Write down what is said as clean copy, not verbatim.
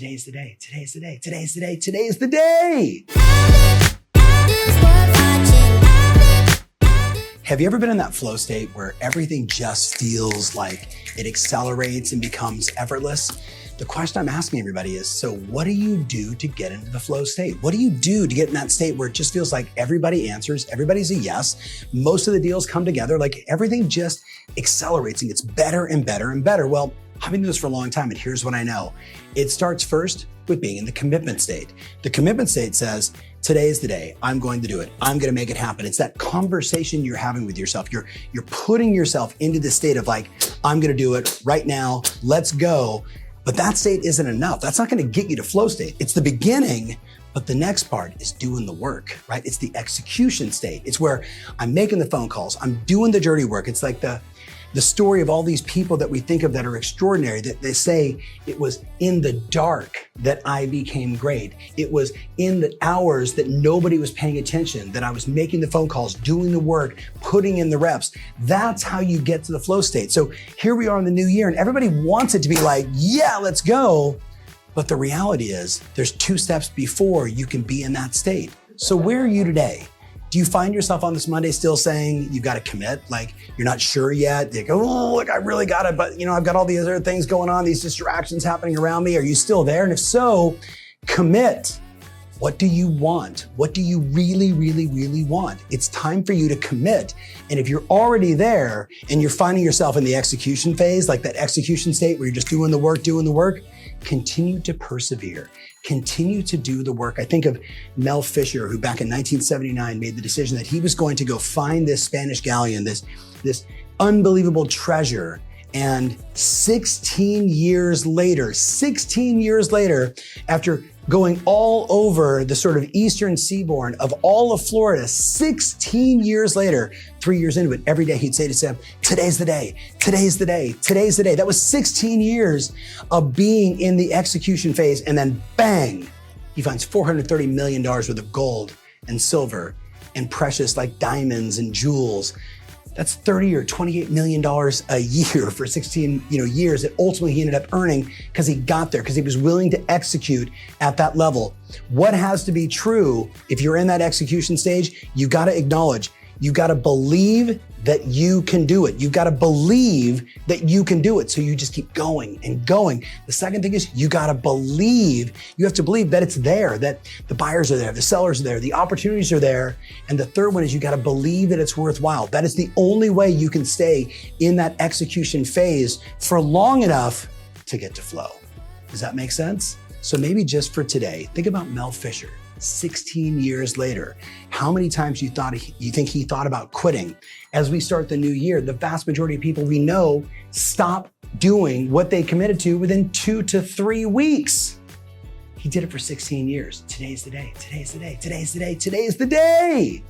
Today's the day. Today's the day. Today's the day. Today's the day. Have you ever been in that flow state where everything just feels like it accelerates and becomes effortless? The question I'm asking everybody is, so what do you do to get into the flow state? What do you do to get in that state where it just feels like everybody answers, everybody's a yes, most of the deals come together, like everything just accelerates and gets better and better and better? Well, I've been doing this for a long time, and here's what I know. It starts first with being in the commitment state. The commitment state says, today is the day. I'm going to do it. I'm going to make it happen. It's that conversation you're having with yourself. You're putting yourself into the state of like, I'm going to do it right now. Let's go. But that state isn't enough. That's not going to get you to flow state. It's the beginning, but the next part is doing the work, right? It's the execution state. It's where I'm making the phone calls. I'm doing the dirty work. It's like the story of all these people that we think of that are extraordinary, that they say it was in the dark that I became great. It was in the hours that nobody was paying attention, that I was making the phone calls, doing the work, putting in the reps. That's how you get to the flow state. So here we are in the new year, and everybody wants it to be like, yeah, let's go. But the reality is there's 2 steps before you can be in that state. So where are you today? Do you find yourself on this Monday still saying you've got to commit? Like you're not sure yet? You go, oh, look, I really got it, but I've got all these other things going on, these distractions happening around me. Are you still there? And if so, commit. What do you want? What do you really, really, really want? It's time for you to commit. And if you're already there and you're finding yourself in the execution phase, like that execution state where you're just doing the work, continue to persevere. Continue to do the work. I think of Mel Fisher, who back in 1979 made the decision that he was going to go find this Spanish galleon, this unbelievable treasure. And 16 years later, after going all over the sort of eastern seaboard of all of Florida, 16 years later, 3 years into it, every day he'd say to Sam, today's the day, today's the day, today's the day. That was 16 years of being in the execution phase. And then bang, he finds $430 million worth of gold and silver and precious like diamonds and jewels. That's $30 or $28 million a year for 16 years that ultimately he ended up earning because he got there, because he was willing to execute at that level. What has to be true if you're in that execution stage? You got to acknowledge, you got to believe that you can do it. You've got to believe that you can do it. So you just keep going and going. The second thing is you got to believe, you have to believe that it's there, that the buyers are there, the sellers are there, the opportunities are there. And the third one is you got to believe that it's worthwhile. That is the only way you can stay in that execution phase for long enough to get to flow. Does that make sense? So maybe just for today, think about Mel Fisher. 16 years later, how many times you think he thought about quitting? As we start the new year, the vast majority of people we know stop doing what they committed to within 2 to 3 weeks. He did it for 16 years. Today's the day, today's the day, today's the day, today's the day.